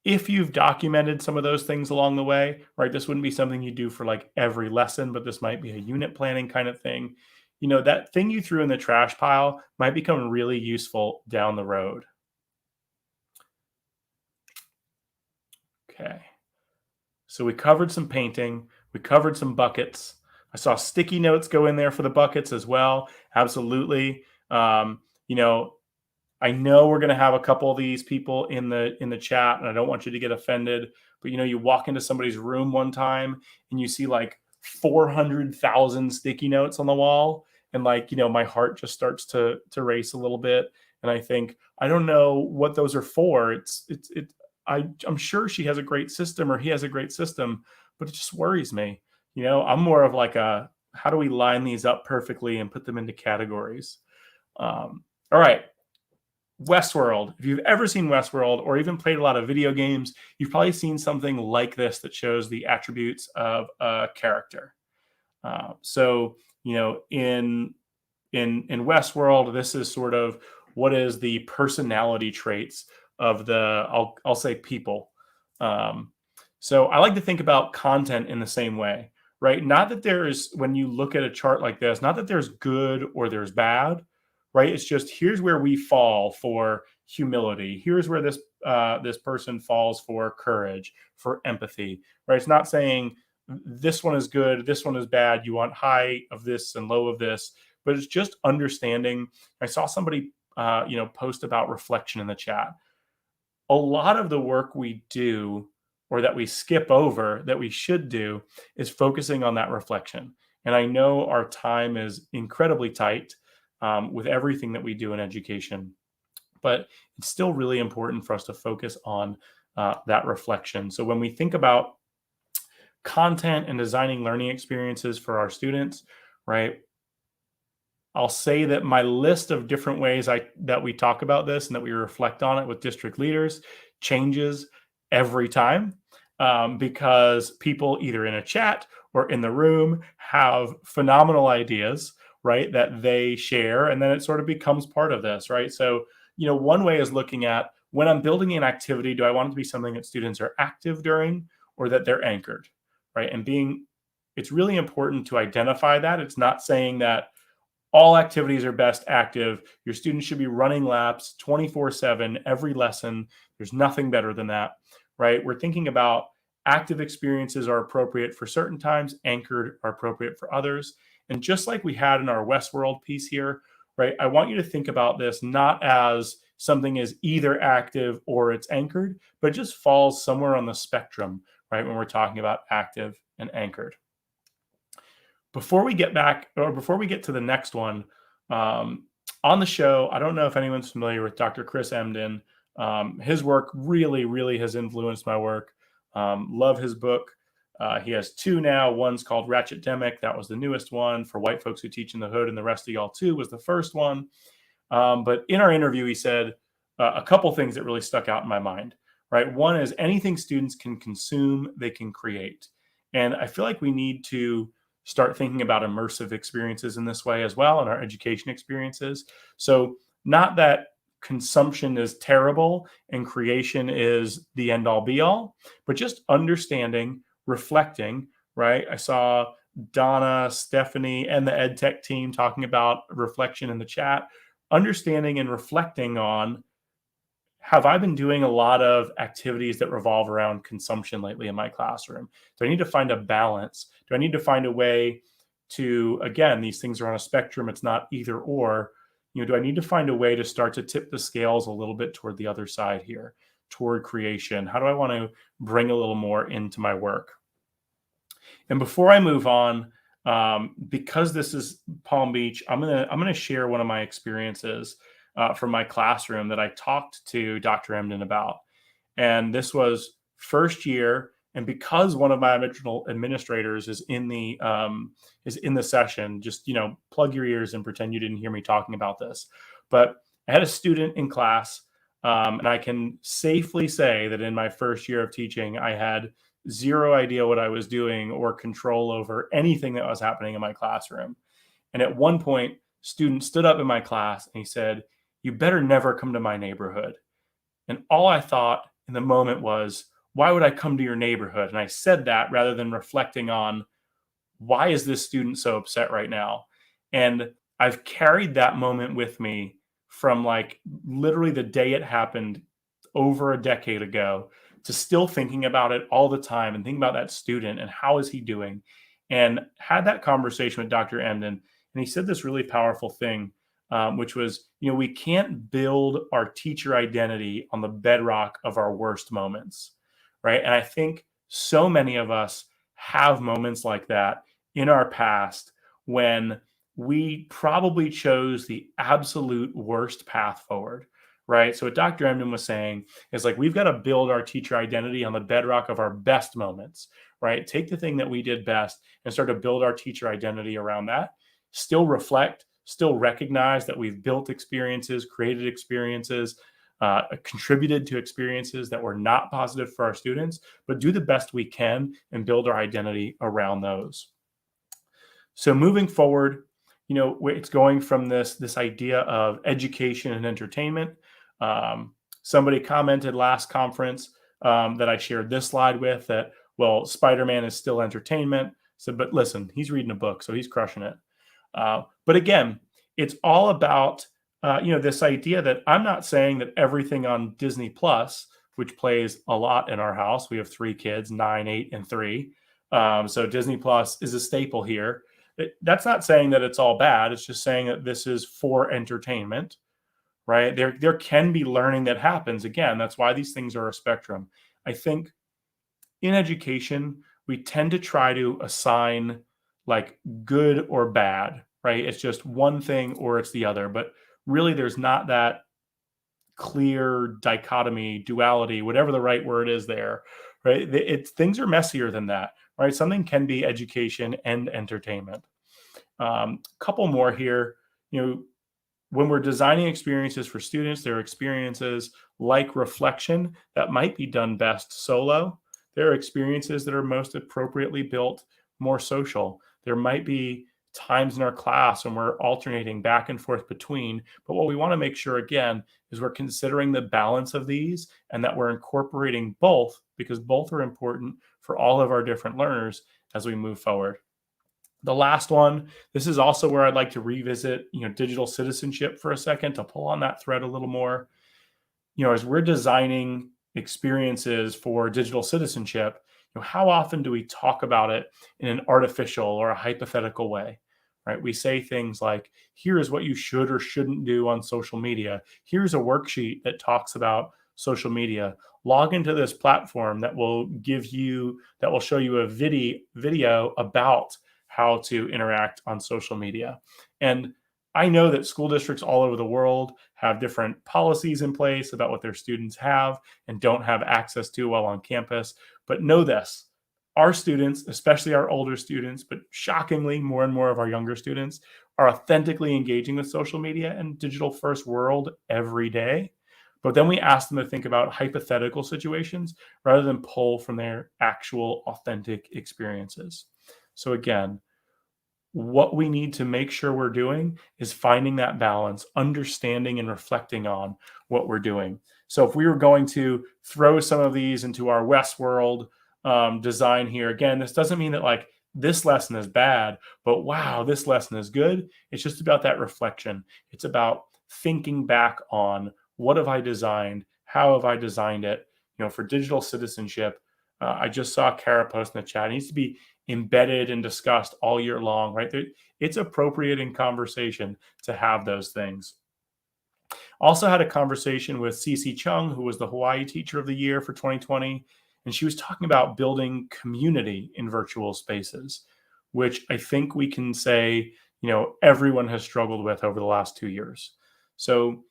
if you've documented some of those things along the way, right, this wouldn't be something you do for like every lesson, but this might be a unit planning kind of thing. That thing you threw in the trash pile might become really useful down the road. Okay. So we covered some painting. We covered some buckets. I saw sticky notes go in there for the buckets as well. Absolutely. I know we're going to have a couple of these people in the chat, and I don't want you to get offended. But you walk into somebody's room one time and you see like 400,000 sticky notes on the wall, and my heart just starts to race a little bit. And I think, I don't know what those are for. I'm sure she has a great system or he has a great system, but it just worries me. I'm more of like how do we line these up perfectly and put them into categories? All right. Westworld. If you've ever seen Westworld or even played a lot of video games, you've probably seen something like this that shows the attributes of a character. So, in Westworld, this is sort of what is the personality traits of the, I'll say people. So I like to think about content in the same way, right? Not that there's, when you look at a chart like this, not that there's good or there's bad, right? It's just, here's where we fall for humility. Here's where this person falls for courage, for empathy, right? It's not saying this one is good, this one is bad. You want high of this and low of this, but it's just understanding. I saw somebody, post about reflection in the chat. A lot of the work we do, or that we skip over that we should do, is focusing on that reflection. And I know our time is incredibly tight with everything that we do in education, but it's still really important for us to focus on that reflection. So when we think about content and designing learning experiences for our students, right, I'll say that my list of different ways that we talk about this and that we reflect on it with district leaders changes every time, because people either in a chat or in the room have phenomenal ideas, right, that they share, and then it sort of becomes part of this, right? So, one way is looking at, when I'm building an activity, do I want it to be something that students are active during or that they're anchored, right? It's really important to identify that. It's not saying that all activities are best active. Your students should be running laps 24/7 every lesson. There's nothing better than that, right? We're thinking about active experiences are appropriate for certain times, anchored are appropriate for others. And just like we had in our Westworld piece here, right? I want you to think about this not as something is either active or it's anchored, but it just falls somewhere on the spectrum, right? When we're talking about active and anchored. Before we get to the next one, on the show, I don't know if anyone's familiar with Dr. Chris Emdin. His work really, really has influenced my work. Love his book. He has two now. One's called Ratchetdemic. That was the newest one for white folks who teach in the hood, and the rest of y'all too was the first one. But in our interview, he said a couple things that really stuck out in my mind. Right, one is anything students can consume, they can create, and I feel like we need to start thinking about immersive experiences in this way as well in our education experiences. So not that consumption is terrible and creation is the end all be all, but just understanding, reflecting, right? I saw Donna, Stephanie, and the ed tech team talking about reflection in the chat, understanding and reflecting on, have I been doing a lot of activities that revolve around consumption lately in my classroom? Do I need to find a balance? Do I need to find a way to, again, these things are on a spectrum. It's not either or. Do I need to find a way to start to tip the scales a little bit toward the other side here, toward creation? How do I want to bring a little more into my work? And before I move on, because this is Palm Beach, I'm gonna share one of my experiences from my classroom that I talked to Dr. Emdin about. And this was first year. And because one of my original administrators is in the session, just, plug your ears and pretend you didn't hear me talking about this. But I had a student in class, and I can safely say that in my first year of teaching, I had zero idea what I was doing or control over anything that was happening in my classroom. And at one point, student stood up in my class and he said, "You better never come to my neighborhood." And all I thought in the moment was, why would I come to your neighborhood? And I said that rather than reflecting on, why is this student so upset right now? And I've carried that moment with me from like literally the day it happened over a decade ago to still thinking about it all the time and thinking about that student and how is he doing, and had that conversation with Dr. Emdin. And he said this really powerful thing, which was, we can't build our teacher identity on the bedrock of our worst moments, right? And I think so many of us have moments like that in our past when we probably chose the absolute worst path forward, right? So what Dr. Emdin was saying is like, we've got to build our teacher identity on the bedrock of our best moments, right? Take the thing that we did best and start to build our teacher identity around that. Still reflect, still recognize that we've built experiences, created experiences, contributed to experiences that were not positive for our students, but do the best we can and build our identity around those. So moving forward, it's going from this idea of education and entertainment. Somebody commented last conference that I shared this slide with that, well, Spider-Man is still entertainment. So, but listen, he's reading a book, so he's crushing it. But again, it's all about, this idea that I'm not saying that everything on Disney Plus, which plays a lot in our house, we have 3 kids, 9, 8, and 3. So Disney Plus is a staple here. That's not saying that it's all bad. It's just saying that this is for entertainment, right? There can be learning that happens. Again, that's why these things are a spectrum. I think in education, we tend to try to assign like good or bad, right? It's just one thing or it's the other. But really, there's not that clear dichotomy, duality, whatever the right word is there, right? Things are messier than that, right? Something can be education and entertainment. Couple more here. you know, when we're designing experiences for students, there are experiences like reflection that might be done best solo. There are experiences that are most appropriately built more social. There might be times in our class when we're alternating back and forth between, but what we want to make sure again is we're considering the balance of these and that we're incorporating both, because both are important for all of our different learners as we move forward. The last one, this is also where I'd like to revisit, digital citizenship for a second, to pull on that thread a little more. As we're designing experiences for digital citizenship, how often do we talk about it in an artificial or a hypothetical way, right? We say things like, here is what you should or shouldn't do on social media. Here's a worksheet that talks about social media. Log into this platform that will show you a video about how to interact on social media. And I know that school districts all over the world have different policies in place about what their students have and don't have access to while on campus. But know this, our students, especially our older students, but shockingly more and more of our younger students, are authentically engaging with social media and digital first world every day. But then we ask them to think about hypothetical situations rather than pull from their actual authentic experiences. So again, what we need to make sure we're doing is finding that balance, understanding and reflecting on what we're doing. So if we were going to throw some of these into our Westworld design here, again, this doesn't mean that like this lesson is bad, but wow, this lesson is good. It's just about that reflection. It's about thinking back on, what have I designed? How have I designed it? For digital citizenship, I just saw Kara post in the chat. It needs to be embedded and discussed all year long, right? It's appropriate in conversation to have those things. Also had a conversation with Cece Chung, who was the Hawaii Teacher of the Year for 2020. And she was talking about building community in virtual spaces, which I think we can say, everyone has struggled with over the last 2 years. So,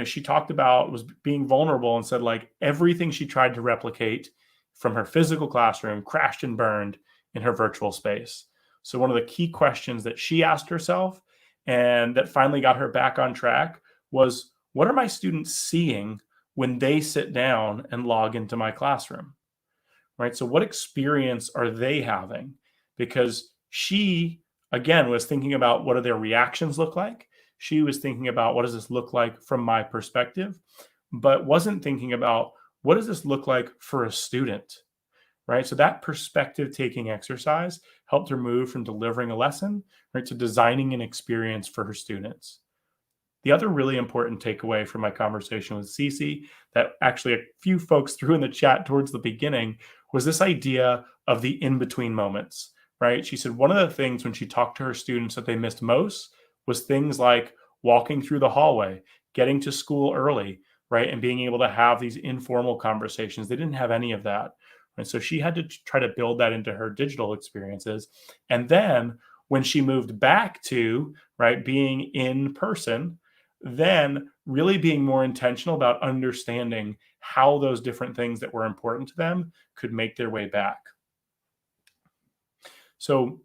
she talked about was being vulnerable and said like everything she tried to replicate from her physical classroom crashed and burned in her virtual space. So one of the key questions that she asked herself and that finally got her back on track was, what are my students seeing when they sit down and log into my classroom? Right? So what experience are they having? Because she, again, was thinking about what do their reactions look like? She was thinking about what does this look like from my perspective, but wasn't thinking about what does this look like for a student? Right? So that perspective taking exercise helped her move from delivering a lesson, right, to designing an experience for her students. The other really important takeaway from my conversation with Cece that actually a few folks threw in the chat towards the beginning was this idea of the in-between moments, right? She said one of the things when she talked to her students that they missed most was things like walking through the hallway, getting to school early, right? And being able to have these informal conversations. They didn't have any of that. And so she had to try to build that into her digital experiences. And then when she moved back to, right, being in person, then really being more intentional about understanding how those different things that were important to them could make their way back. So,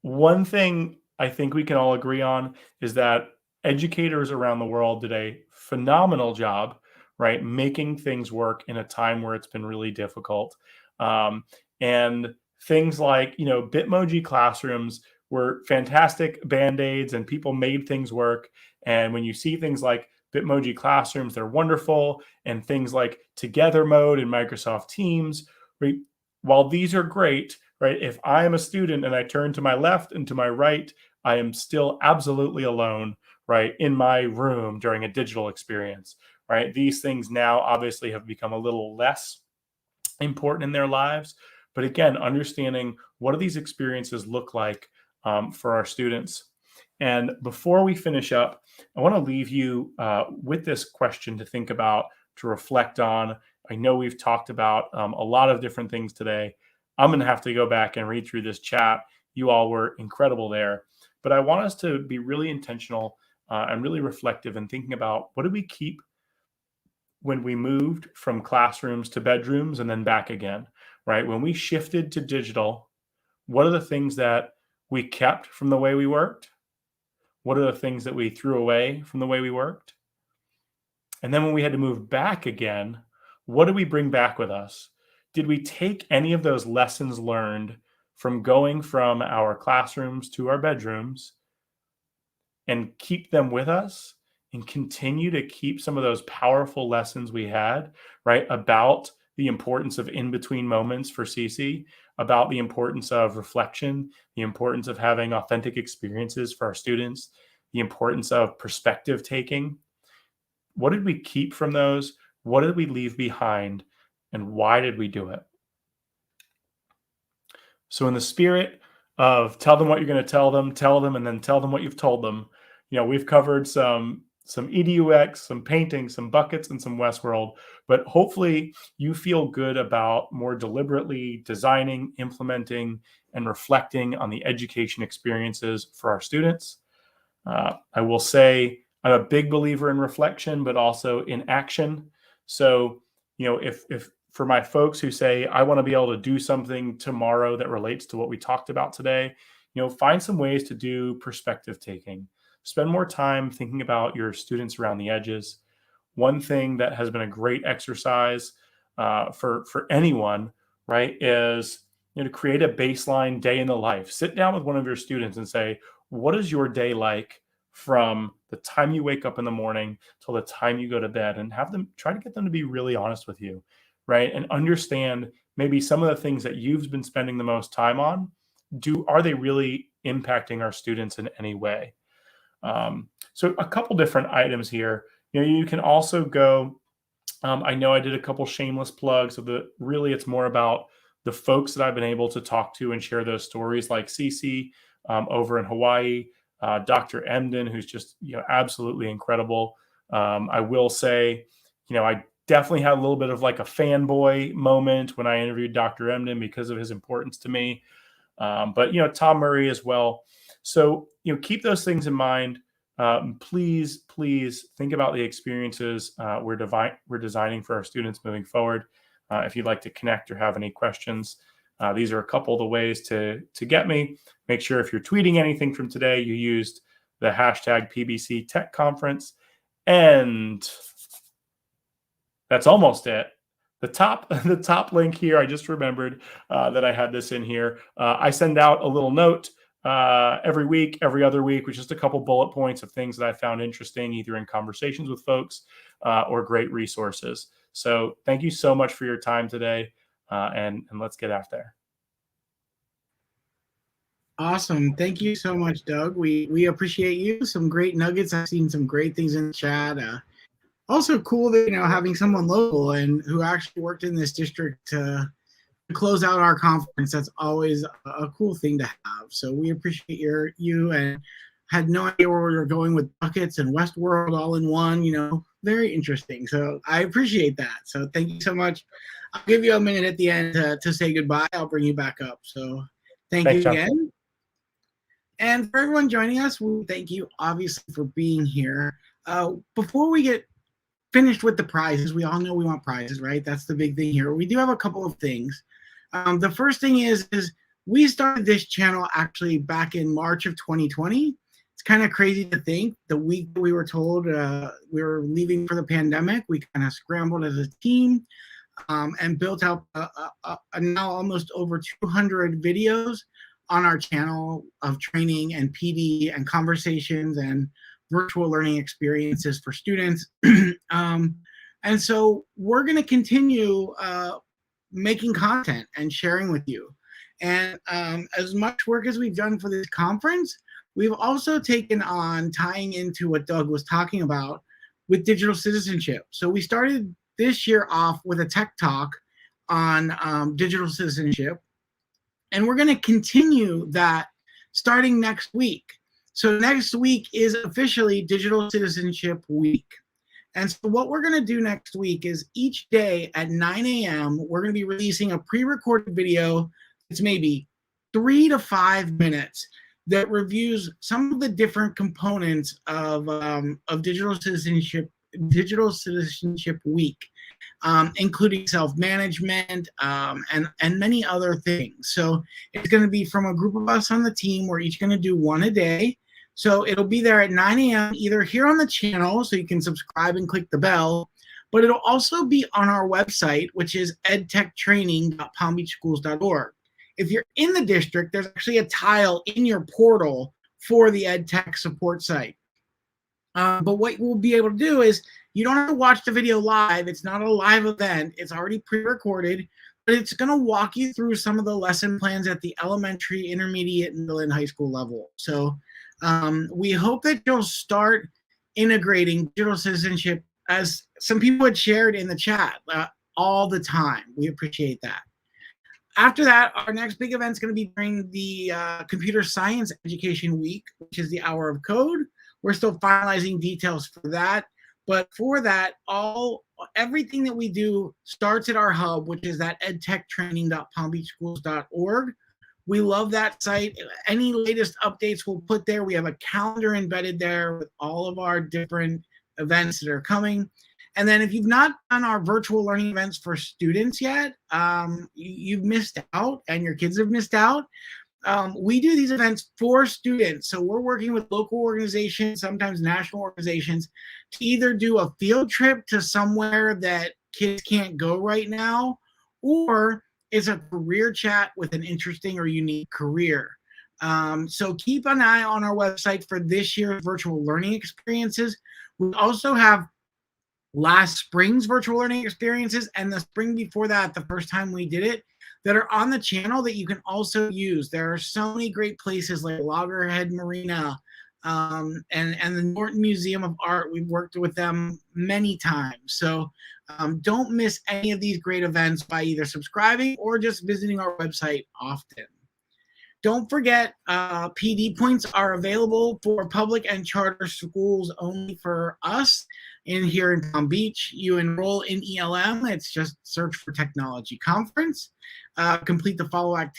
one thing I think we can all agree on is that educators around the world did a phenomenal job, right, making things work in a time where it's been really difficult. And things like, Bitmoji classrooms were fantastic band-aids and people made things work. And when you see things like Bitmoji classrooms, they're wonderful. And things like Together Mode in Microsoft Teams, right, while these are great, right, if I am a student and I turn to my left and to my right, I am still absolutely alone, right, in my room during a digital experience, right? These things now obviously have become a little less important in their lives. But again, understanding what do these experiences look like for our students. And before we finish up, I want to leave you with this question to think about, to reflect on. I know we've talked about a lot of different things today. I'm going to have to go back and read through this chat. You all were incredible there. But I want us to be really intentional and really reflective in thinking about what did we keep when we moved from classrooms to bedrooms and then back again, right? When we shifted to digital, what are the things that we kept from the way we worked? What are the things that we threw away from the way we worked? And then when we had to move back again, what did we bring back with us? Did we take any of those lessons learned from going from our classrooms to our bedrooms and keep them with us and continue to keep some of those powerful lessons we had, right? About the importance of in between moments for CC, about the importance of reflection, the importance of having authentic experiences for our students, the importance of perspective taking. What did we keep from those? What did we leave behind? And why did we do it? So in the spirit of tell them what you're going to tell them, and then tell them what you've told them, we've covered some EDUX, some painting, some buckets, and some Westworld, but hopefully you feel good about more deliberately designing, implementing, and reflecting on the education experiences for our students. I will say I'm a big believer in reflection, but also in action. So, if for my folks who say, I want to be able to do something tomorrow that relates to what we talked about today, find some ways to do perspective taking. Spend more time thinking about your students around the edges. One thing that has been a great exercise for anyone, right, is to create a baseline day in the life. Sit down with one of your students and say, what is your day like from the time you wake up in the morning till the time you go to bed, and have them try to get them to be really honest with you, right? And understand maybe some of the things that you've been spending the most time on, are they really impacting our students in any way? So a couple different items here. You can also go, I know I did a couple shameless plugs of it's more about the folks that I've been able to talk to and share those stories, like Cece over in Hawaii, Dr. Emden, who's just, absolutely incredible. I will say, I definitely had a little bit of like a fanboy moment when I interviewed Dr. Emden because of his importance to me. But, Tom Murray as well. So, keep those things in mind. Please think about the experiences we're designing for our students moving forward. If you'd like to connect or have any questions, these are a couple of the ways to get me. Make sure if you're tweeting anything from today, you used the hashtag PBC Tech Conference. And that's almost it. The top link here, I just remembered that I had this in here. I send out a little note every week, every other week, with just a couple bullet points of things that I found interesting, either in conversations with folks or great resources. So thank you so much for your time today, and let's get out there. Awesome. Thank you so much, Doug. We appreciate you. Some great nuggets. I've seen some great things in the chat. Also cool that, having someone local and who actually worked in this district to close out our conference. That's always a cool thing to have. So we appreciate you, and had no idea where we were going with buckets and Westworld all in one, very interesting. So I appreciate that. So thank you so much. I'll give you a minute at the end to say goodbye. I'll bring you back up. So thanks you again. John. And for everyone joining us, we thank you obviously for being here. Before we get finished with the prizes, we all know we want prizes, right? That's the big thing here. We do have a couple of things. The first thing is we started this channel actually back in March of 2020. It's kind of crazy to think the week we were told we were leaving for the pandemic, we kind of scrambled as a team and built out now almost over 200 videos on our channel of training and PD and conversations and virtual learning experiences for students. And so we're going to continue making content and sharing with you. And as much work as we've done for this conference, we've also taken on tying into what Doug was talking about with digital citizenship. So we started this year off with a tech talk on digital citizenship. And we're going to continue that starting next week. So next week is officially Digital Citizenship Week. And so what we're going to do next week is each day at 9 a.m., we're going to be releasing a pre-recorded video. It's maybe 3 to 5 minutes that reviews some of the different components of Digital Citizenship Week, including self-management and many other things. So it's going to be from a group of us on the team. We're each going to do one a day. So it'll be there at 9 a.m. either here on the channel, so you can subscribe and click the bell, but it'll also be on our website, which is edtechtraining.palmbeachschools.org. If you're in the district, there's actually a tile in your portal for the EdTech support site. But what we'll be able to do is you don't have to watch the video live. It's not a live event. It's already pre-recorded, but it's going to walk you through some of the lesson plans at the elementary, intermediate, middle, and high school level. So we hope that you'll start integrating digital citizenship, as some people had shared in the chat, all the time. We appreciate that. After that, our next big event is going to be during the Computer Science Education Week, which is the Hour of Code. We're still finalizing details for that. But for that, everything that we do starts at our hub, which is at edtechtraining.palmbeachschools.org. We love that site. Any latest updates we'll put there. We have a calendar embedded there with all of our different events that are coming. And then if you've not done our virtual learning events for students yet, you've missed out, and your kids have missed out. We do these events for students. So we're working with local organizations, sometimes national organizations, to either do a field trip to somewhere that kids can't go right now, or it's a career chat with an interesting or unique career. So keep an eye on our website for this year's virtual learning experiences. We also have last spring's virtual learning experiences and the spring before that, the first time we did it, that are on the channel that you can also use. There are so many great places like Loggerhead Marina and the Norton Museum of Art. We've worked with them many times. So don't miss any of these great events by either subscribing or just visiting our website often. Don't forget, PD points are available for public and charter schools only for us here in Palm Beach. You enroll in ELM. It's just search for Technology Conference. Complete the follow-up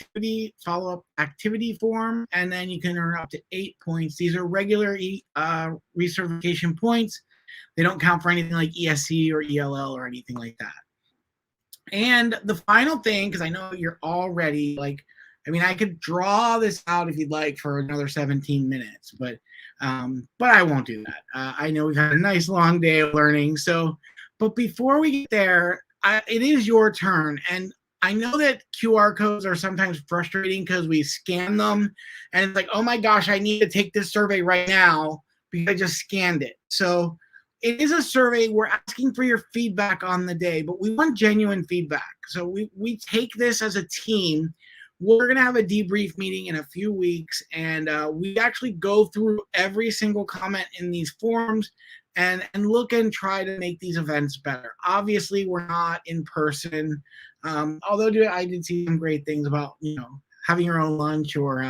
activity form, and then you can earn up to 8 points. These are regular recertification points. They don't count for anything like ESC or ELL or anything like that. And the final thing, because I know you're already like, I could draw this out if you'd like for another 17 minutes, but I won't do that. I know we've had a nice long day of learning. So, but before we get there, it is your turn. And I know that QR codes are sometimes frustrating because we scan them and it's like, oh my gosh, I need to take this survey right now because I just scanned it. So it is a survey. We're asking for your feedback on the day, but we want genuine feedback. So we take this as a team. We're going to have a debrief meeting in a few weeks, and we actually go through every single comment in these forums and look and try to make these events better. Obviously, we're not in person, although I did see some great things about, having your own lunch, or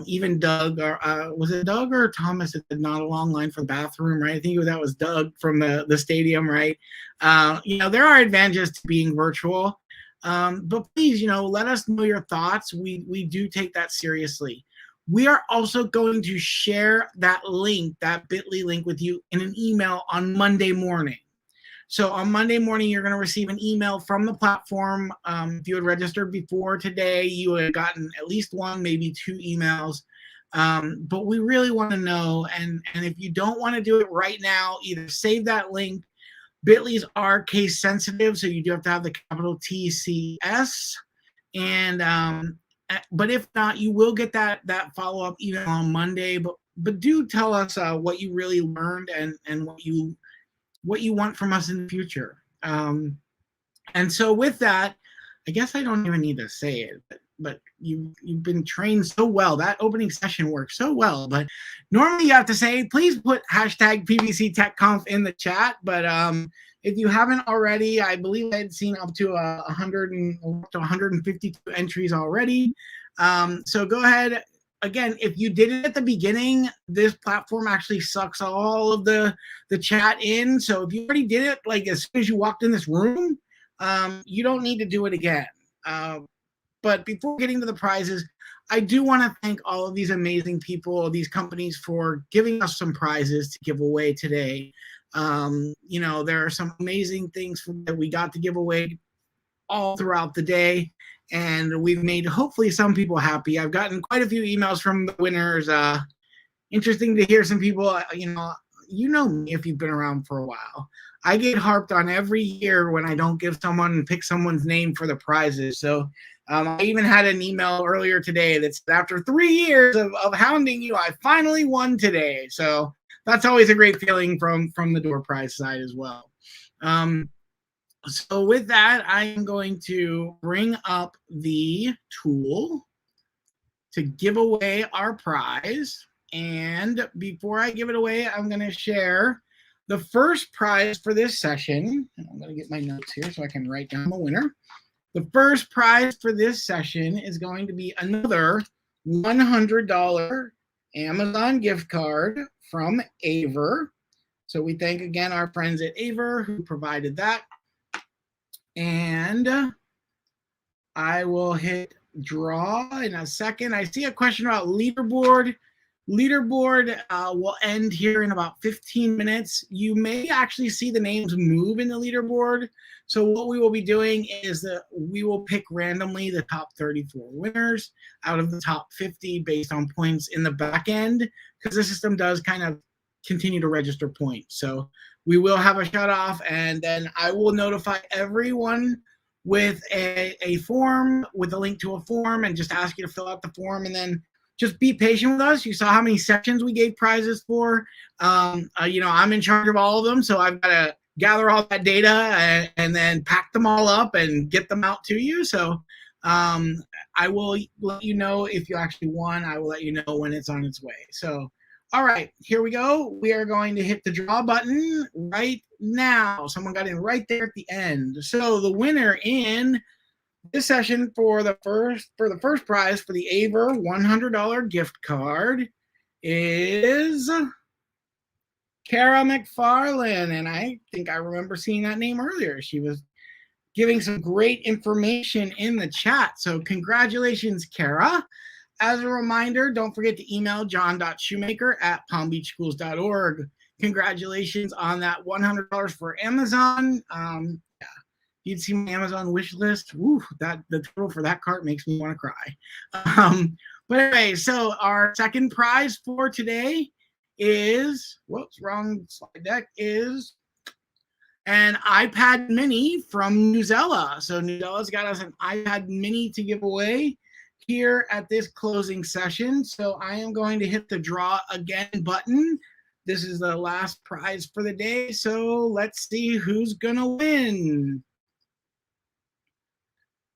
even Doug, or was it Doug or Thomas that did not a long line for the bathroom, right? I think that was Doug from the stadium, right? There are advantages to being virtual. But please, let us know your thoughts. We do take that seriously. We are also going to share that link, that bit.ly link, with you in an email on Monday morning. So on Monday morning, you're going to receive an email from the platform. If you had registered before today, you would have gotten at least one, maybe 2 emails. But we really want to know. And if you don't want to do it right now, either save that link. Bit.lys are case sensitive, so you do have to have the capital TCS. And but if not, you will get that follow-up email on Monday. But do tell us what you really learned and what you want from us in the future. And so with that, I guess I don't even need to say it, but you've been trained so well. That opening session worked so well. But normally you have to say, please put hashtag PBC TechConf in the chat. But if you haven't already, I believe I had seen up to 152 entries already. So go ahead. Again, if you did it at the beginning, this platform actually sucks all of the chat in. So if you already did it, like as soon as you walked in this room, you don't need to do it again. But before getting to the prizes, I do want to thank all of these amazing people, these companies, for giving us some prizes to give away today. There are some amazing things that we got to give away all throughout the day, and we've made hopefully some people happy. I've gotten quite a few emails from the winners, interesting to hear some people, you know me if you've been around for a while. I get harped on every year when I don't give someone and pick someone's name for the prizes. So I even had an email earlier today that said, after 3 years of hounding you, I finally won today. So that's always a great feeling from the door prize side as well. So with that, I am going to bring up the tool to give away our prize. And before I give it away, I'm going to share the first prize for this session. And I'm going to get my notes here so I can write down the winner. The first prize for this session is going to be another $100 Amazon gift card from Aver. So we thank again our friends at Aver who provided that. And I will hit draw in a second. I see a question about leaderboard. Leaderboard will end here in about 15 minutes. You may actually see the names move in the leaderboard. So what we will be doing is that we will pick randomly the top 34 winners out of the top 50 based on points in the back end, because the system does kind of continue to register points. So we will have a shut off, and then I will notify everyone with a form, with a link to a form, and just ask you to fill out the form, and then just be patient with us. You saw how many sections we gave prizes for. I'm in charge of all of them, so I've got to gather all that data and then pack them all up and get them out to you. So I will let you know if you actually won. I will let you know when it's on its way. So, all right, here we go. We are going to hit the draw button right now. Someone got in right there at the end. So the winner in this session for the first prize for the Aver $100 gift card is Kara Mcfarland, and I think I remember seeing that name earlier. She was giving some great information in the chat. So congratulations, Kara. As a reminder, don't forget to email john.shoemaker@palmbeachschools.org. Congratulations on that $100 for Amazon. You'd see my Amazon wish list. Woo, the total for that cart makes me want to cry. But anyway, so our second prize for today is, whoops, wrong slide deck, is an iPad mini from Newzella. So Newzella's got us an iPad mini to give away here at this closing session. So I am going to hit the draw again button. This is the last prize for the day. So let's see who's gonna win.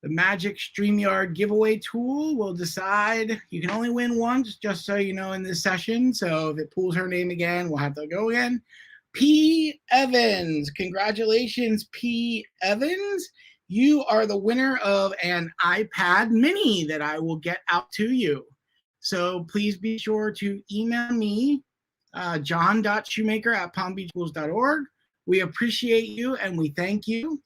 The Magic StreamYard giveaway tool will decide. You can only win once, just so you know, in this session. So if it pulls her name again, we'll have to go again. P. Evans. Congratulations, P. Evans. You are the winner of an iPad mini that I will get out to you. So please be sure to email me, john.shoemaker@palmbeachschools.org. We appreciate you and we thank you.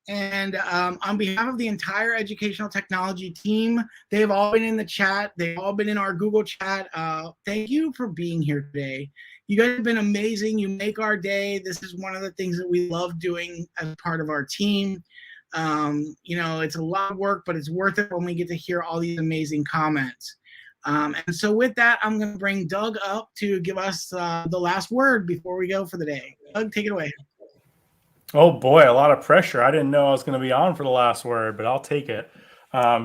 And on behalf of the entire educational technology team, they've all been in the chat. They've all been in our Google chat. Thank you for being here today. You guys have been amazing. You make our day. This is one of the things that we love doing as part of our team. It's a lot of work, but it's worth it when we get to hear all these amazing comments. And so with that, I'm going to bring Doug up to give us the last word before we go for the day. Doug, take it away. Oh boy, a lot of pressure. I didn't know I was going to be on for the last word, but I'll take it.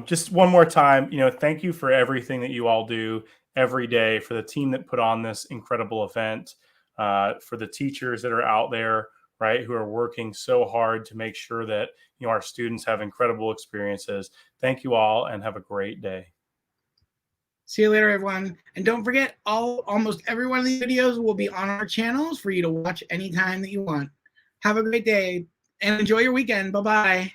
Just one more time, thank you for everything that you all do every day, for the team that put on this incredible event, for the teachers that are out there, right, who are working so hard to make sure that our students have incredible experiences. Thank you all and have a great day. See you later, everyone. And don't forget, almost every one of these videos will be on our channels for you to watch anytime that you want. Have a great day and enjoy your weekend. Bye-bye.